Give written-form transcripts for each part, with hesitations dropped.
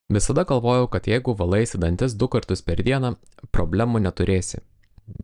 Visada galvojau, kad jeigu valaisi dantis 2 kartus per dieną, problemų neturėsi.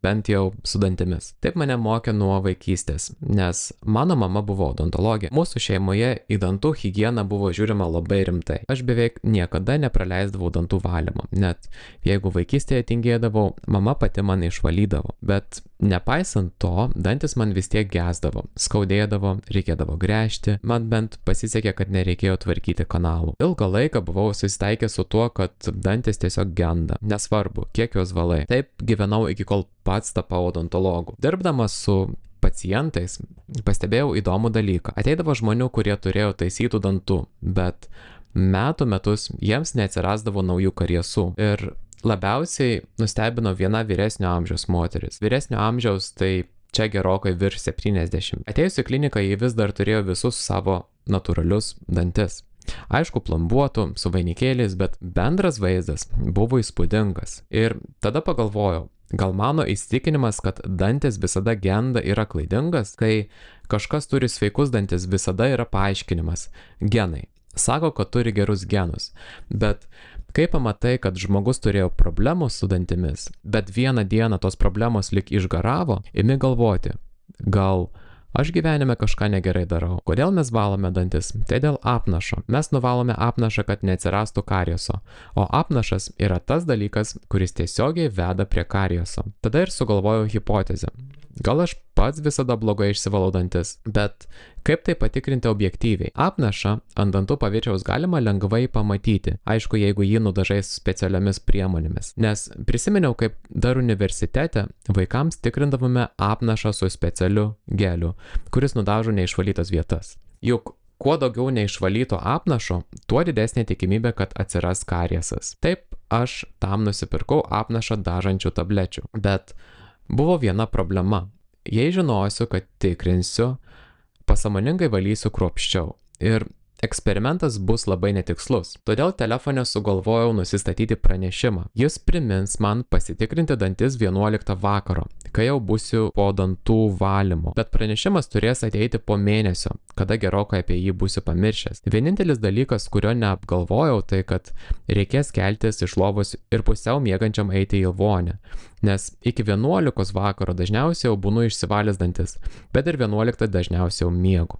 Bent jau su dantimis. Taip mane mokė nuo vaikystės, nes mano mama buvo odontologė. Mūsų šeimoje į dantų higieną buvo žiūrima labai rimtai. Aš beveik niekada nepraleisdavau dantų valymo, net jeigu vaikystėje tingėdavau, mama pati man išvalydavo. Bet nepaisant to, dantis man vis tiek gesdavo, skaudėdavo, reikėdavo gręžti, man bent pasisekė, kad nereikėjo tvarkyti kanalų. Ilgą laiką buvau susitaikęs su tuo, kad dantis tiesiog genda, nesvarbu, kiek juos valai. Taip gyvenau iki kol pats tapau odontologu. Dirbdamas su pacientais, pastebėjau įdomų dalyką. Ateidavo žmonių, kurie turėjo taisytų dantų, bet metų metus jiems neatsirasdavo naujų kariesų. Ir labiausiai nustebino viena vyresnio amžiaus moteris. Vyresnio amžiaus tai čia gerokai virš 70. Atėjus į kliniką ji vis dar turėjo visus savo natūralius dantis. Aišku, plombuotų, su vainikėliais, bet bendras vaizdas buvo įspūdingas. Ir tada pagalvojau, gal mano įsitikinimas, kad dantis visada genda yra klaidingas, kai kažkas turi sveikus dantis visada yra paaiškinimas – genai. Sako, kad turi gerus genus, bet kai pamatai, kad žmogus turėjo problemų su dantimis, bet vieną dieną tos problemos lik išgaravo, imi galvoti, gal aš gyvenime kažką negerai darau. Kodėl mes valome dantis? Tai dėl apnašo. Mes nuvalome apnašą, kad neatsirastų karieso, o apnašas yra tas dalykas, kuris tiesiogiai veda prie karieso. Tada ir sugalvojau hipotezę. Gal aš pats visada blogai išsivalau dantis, bet kaip tai patikrinti objektyviai? Apnašą ant dantų paviršiaus galima lengvai pamatyti, aišku, jeigu jį nudažai specialiomis priemonėmis. Nes prisiminiau, kaip dar universitete vaikams tikrindavome apnašą su specialiu geliu, kuris nudažo neišvalytas vietas. Juk kuo daugiau neišvalyto apnašo, tuo didesnė tikimybė, kad atsiras kariesas. Taip, aš tam nusipirkau apnašą dažančių tablečių, bet buvo viena problema. Jei žinosiu, kad tikrinsiu, pasąmoningai valysiu kruopščiau. Ir eksperimentas bus labai netikslus. Todėl telefone sugalvojau nusistatyti pranešimą. Jis primins man pasitikrinti dantis 11 vakaro, kai jau būsiu po dantų valymo. Bet pranešimas turės ateiti po mėnesio, kada gerokai apie jį būsiu pamiršęs. Vienintelis dalykas, kurio neapgalvojau, tai kad reikės keltis iš lovos ir pusiau miegančiam eiti į vonią. Nes iki 11 vakaro dažniausiai jau būnu išsivalęs dantis, bet ir 11 dažniausiai jau miegu.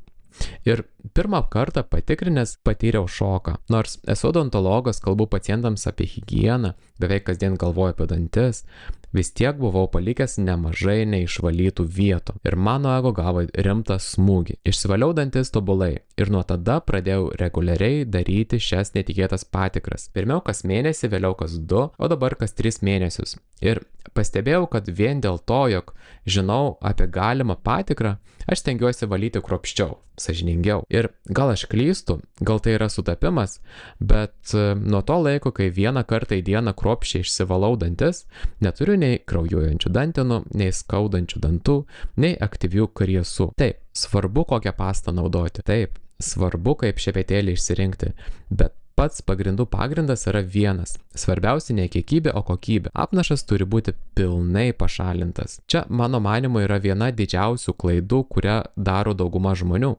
Ir pirmą kartą patikrinęs patyriau šoką. Nors esu odontologas, kalbu pacientams apie higieną, beveik kasdien galvoju apie dantis, vis tiek buvau palikęs nemažai neišvalytų vietų. Ir mano ego gavo rimtą smūgį. Išsivaliau dantis tobulai ir nuo tada pradėjau reguliariai daryti šias netikėtas patikras. Pirmiau kas mėnesį, vėliau kas 2, o dabar kas 3 mėnesius. Ir pastebėjau, kad vien dėl to, jog žinau apie galimą patikrą, aš stengiuosi valyti kruopščiau, sąžiningiau. Ir gal aš klystu, gal tai yra sutapimas, bet nuo to laiko, kai vieną kartą į dieną kruopščiai išsivalau dantis, neturiu nei kraujuojančių dantenų, nei skaudančių dantų, nei aktyvių kariesų. Taip, svarbu kokią pastą naudoti. Taip, svarbu kaip šepetėlį išsirinkti, bet pats pagrindų pagrindas yra vienas. Svarbiausia ne kiekybė, o kokybė. Apnašas turi būti pilnai pašalintas. Čia, mano manymu, yra viena didžiausių klaidų, kurią daro dauguma žmonių.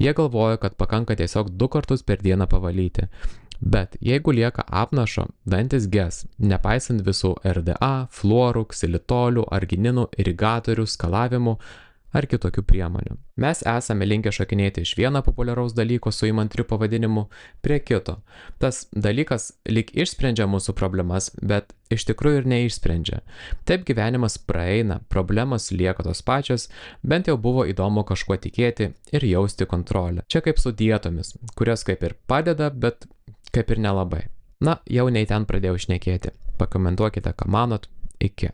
Jie galvoja, kad pakanka tiesiog 2 kartus per dieną pavalyti. Bet jeigu lieka apnašo, dantis ges, nepaisant visų RDA, fluorų, ksilitolių, argininų, irigatorių, skalavimų ar kitokių priemonių. Mes esame linkę šokinėti iš vieno populiaraus dalyko su įmantriu pavadinimu prie kito. Tas dalykas lyg išsprendžia mūsų problemas, bet iš tikrųjų ir neišsprendžia. Taip gyvenimas praeina, problemos lieka tos pačios, bent jau buvo įdomu kažkuo tikėti ir jausti kontrolę. Čia kaip su dietomis, kurios kaip ir padeda, bet kaip ir nelabai. Na, jau nei ten pradėjau šnekėti. Pakomentuokite, ką manot. Iki.